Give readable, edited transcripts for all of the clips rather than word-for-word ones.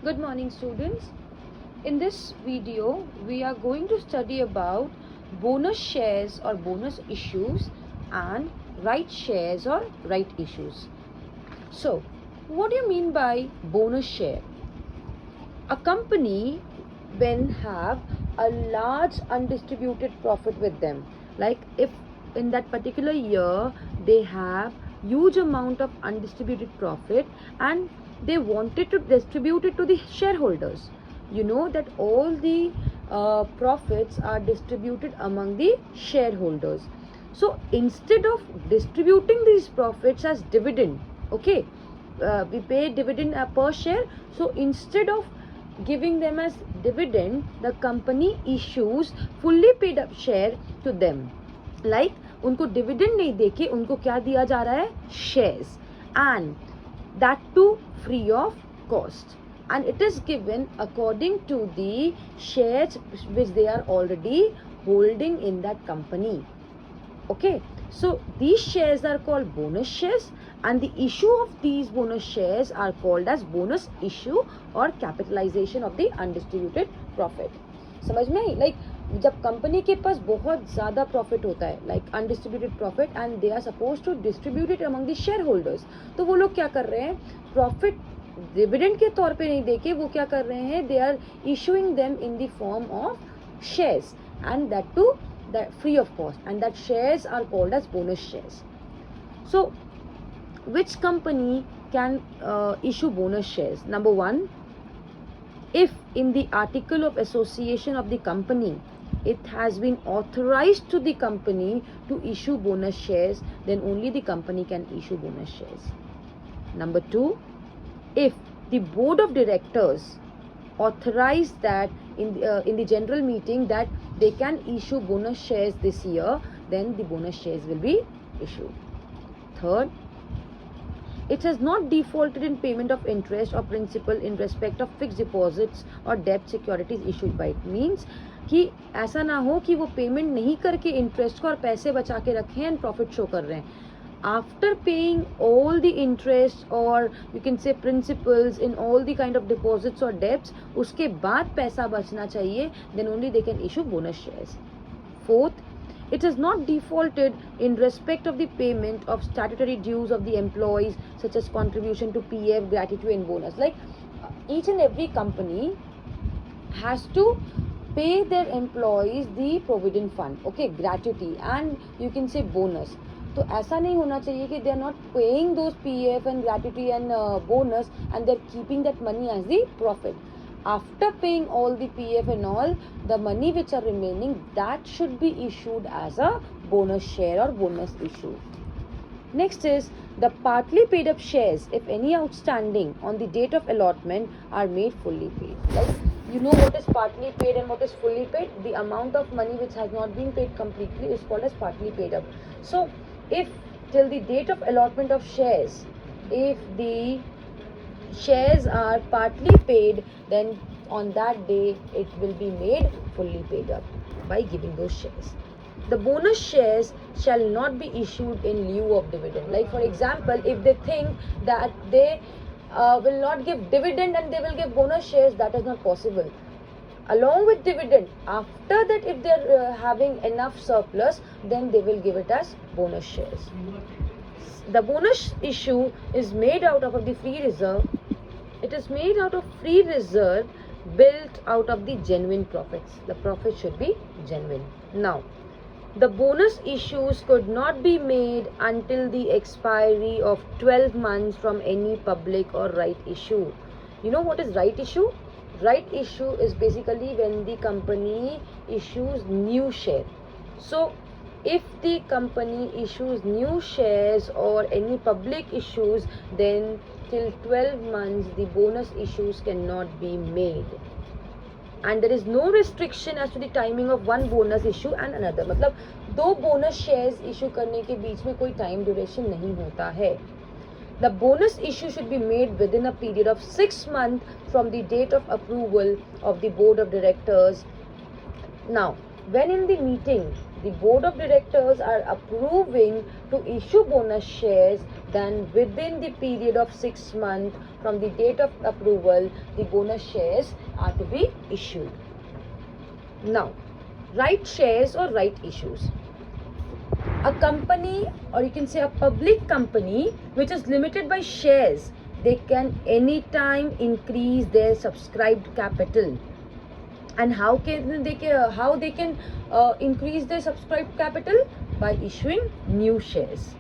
Good morning, students. In this video, we are going to study about bonus shares or bonus issues and right shares or right issues. So, what do you mean by bonus share? A company when have a large undistributed profit with them, like if in that particular year they have huge amount of undistributed profit and they wanted to distribute it to the shareholders. You know that all the profits are distributed among the shareholders. So instead of distributing these profits as dividend, okay, we pay dividend per share. So instead of giving them as dividend, the company issues fully paid up share to them. Like उनको dividend नहीं देके उनको क्या दिया जा रहा है, shares, and that too free of cost, and it is given according to the shares which they are already holding in that company. Okay, so these shares are called bonus shares and the issue of these bonus shares are called as bonus issue or capitalization of the undistributed profit. समझ में आई? Like जब company के पास बहुत ज़्यादा profit होता है, like undistributed profit, and they are suppose to distribute it among the shareholders, तो वो लोग क्या कर रहे हैं, प्रॉफिट डिविडेंड के तौर पे नहीं देके वो क्या कर रहे हैं, they are issuing them in the form of shares and that too that free of cost, and that shares are called as bonus shares. So which company can issue bonus shares? Number one, if in the article of association of the company it has been authorized to the company to issue bonus shares, then only the company can issue bonus shares. Number two, if the board of directors authorize that in the general meeting that they can issue bonus shares this year, then the bonus shares will be issued. Third, it has not defaulted in payment of interest or principal in respect of fixed deposits or debt securities issued by it. Means कि ऐसा ना हो कि वो payment नहीं करके interest को और पैसे बचा के रखे हैं एंड प्रॉफिट शो कर रहे हैं. After paying all the interest or you can say principals in all the kind of deposits or debts, उसके बाद पैसा बचना चाहिए, then only they can issue bonus shares. Fourth, it is not defaulted in respect of the payment of statutory dues of the employees such as contribution to PF, gratuity and bonus. Like each and every company has to pay their employees the provident fund, okay, gratuity and you can say bonus. तो ऐसा नहीं होना चाहिए कि they are not paying those PF and gratuity and bonus and they are keeping that money as the profit. After paying all the PF and all, the money which are remaining, that should be issued as a bonus share or bonus issue. Next is the partly paid up shares, if any outstanding on the date of allotment, are made fully paid. Like you know what is partly paid and what is fully paid. The amount of money which has not been paid completely is called as partly paid up. So if till the date of allotment of shares, if the shares are partly paid, then on that day it will be made fully paid up by giving those shares. The bonus shares shall not be issued in lieu of dividend. Like for example, if they think that they will not give dividend and they will give bonus shares, that is not possible. Along with dividend, after that if they are having enough surplus, then they will give it as bonus shares. The bonus issue is made out of the free reserve. It is made out of free reserve built out of the genuine profits. The profit should be genuine. Now, the bonus issues could not be made until the expiry of 12 months from any public or right issue. You know what is right issue? Right issue is basically when the company issues new share. So if the company issues new shares or any public issues, then till 12 months the bonus issues cannot be made. And there is no restriction as to the timing of one bonus issue and another. मतलब दो bonus shares issue करने के बीच में कोई time duration नहीं होता है. The bonus issue should be made within a period of 6 months from the date of approval of the board of directors. Now, when in the meeting the board of directors are approving to issue bonus shares, then within the period of 6 months from the date of approval, the bonus shares are to be issued. Now, right shares or right issues. A company, or you can say a public company which is limited by shares, they can anytime increase their subscribed capital. And how they can increase their subscribed capital? By issuing new shares.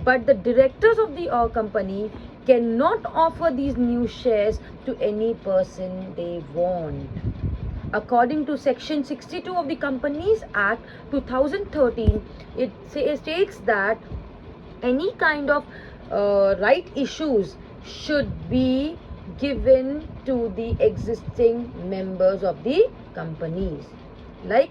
But the directors of the company cannot offer these new shares to any person they want. According to Section 62 of the Companies Act 2013, it states that any kind of right issues should be given to the existing members of the companies. Like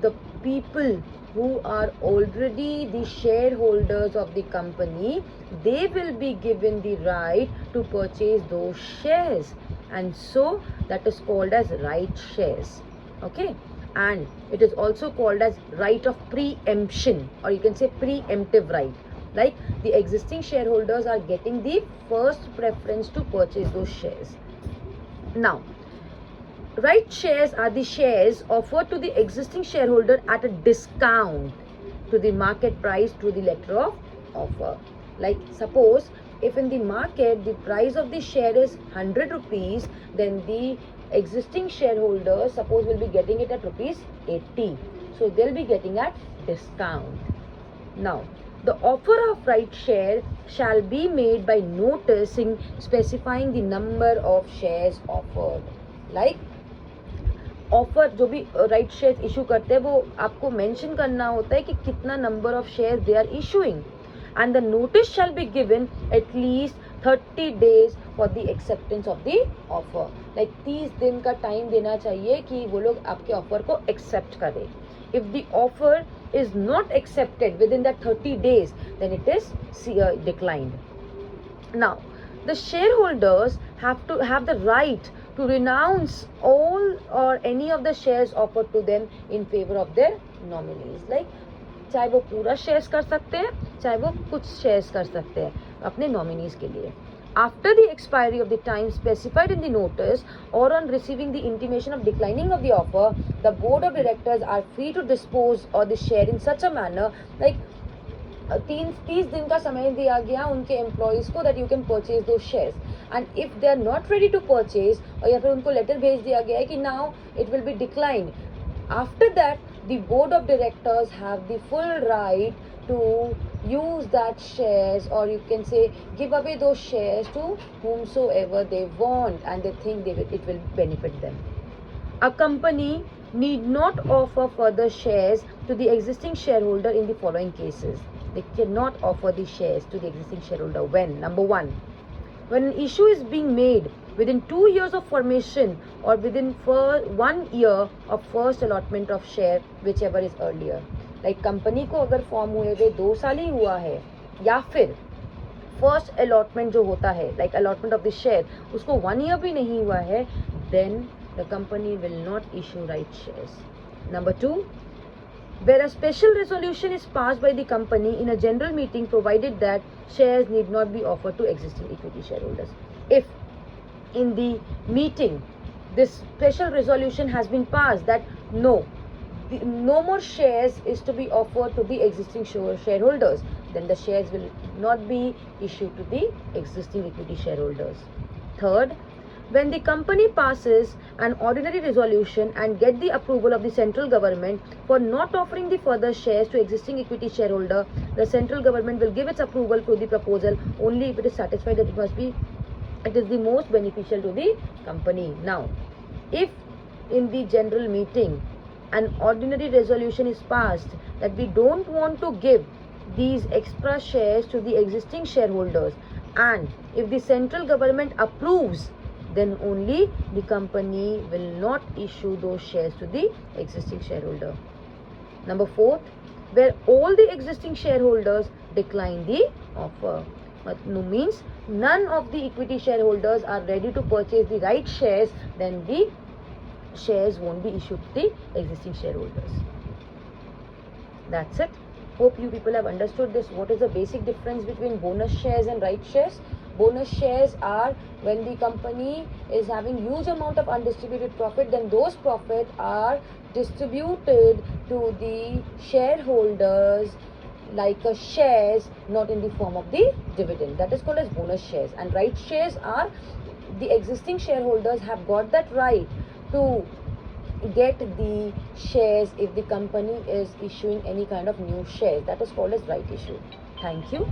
the people who are already the shareholders of the company, they will be given the right to purchase those shares, and so that is called as right shares. Okay, and it is also called as right of preemption, or you can say preemptive right. Like the existing shareholders are getting the first preference to purchase those shares. Now, right shares are the shares offered to the existing shareholder at a discount to the market price through the letter of offer. Like suppose if in the market the price of the share is 100 rupees, then the existing shareholders suppose will be getting it at rupees 80. So they'll be getting at discount. Now, the offer of right share shall be made by noticing specifying the number of shares offered. Like offer जो भी right share issue करते हैं वो आपको mention करना होता है कि कितना number of share they are issuing, and the notice shall be given at least 30 days for the acceptance of the offer. Like 30 दिन का टाइम देना चाहिए कि वो लोग आपके ऑफर को एक्सेप्ट करें. If the offer is not accepted within that 30 days, then it is declined. Now, the shareholders have to have the right to renounce all or any of the shares offered to them in favor of their nominees. Like चाहे वो पूरा shares कर सकते हैं, चाहे वो कुछ shares कर सकते हैं अपने नॉमिनीज के लिए. After the expiry of the time specified in the notice or on receiving the intimation of declining of the offer, the board of directors are free to dispose of the share in such a manner, like 30 दिन का समय दिया गया उनके employees को that you can purchase those shares, and if they are not ready to purchase, और या फिर उनको लेटर भेज दिया गया है कि now it will be declined, after that the board of directors have the full right to use that shares, or you can say give away those shares to whomsoever they want and they think it will benefit them. A company need not offer further shares to the existing shareholder in the following cases. They cannot offer the shares to the existing shareholder when, number one, when an issue is being made within 2 years of formation or within 1 year of first allotment of share, whichever is earlier. Like company को अगर form हुए हुए 2 साल ही हुआ है, या फिर first allotment जो होता है like allotment of the share उसको 1 ईयर भी नहीं हुआ है, then the company will not issue right shares. Number 2, where a special resolution is passed by the company in a general meeting provided that shares need not be offered to existing equity shareholders. If in the meeting this special resolution has been passed that no more shares is to be offered to the existing shareholders, then the shares will not be issued to the existing equity shareholders. Third, when the company passes an ordinary resolution and get the approval of the central government for not offering the further shares to existing equity shareholder, the central government will give its approval to the proposal only if it is satisfied that it is the most beneficial to the company. Now, if in the general meeting an ordinary resolution is passed that we don't want to give these extra shares to the existing shareholders, and if the central government approves, then only the company will not issue those shares to the existing shareholder. Number 4, where all the existing shareholders decline the offer. Means none of the equity shareholders are ready to purchase the right shares, then the shares won't be issued to the existing shareholders. That's it. Hope you people have understood this. What is the basic difference between bonus shares and right shares? Bonus shares are when the company is having huge amount of undistributed profit, then those profit are distributed to the shareholders like a shares, not in the form of the dividend. That is called as bonus shares. And right shares are the existing shareholders have got that right to get the shares if the company is issuing any kind of new shares. That is called as right issue. Thank you.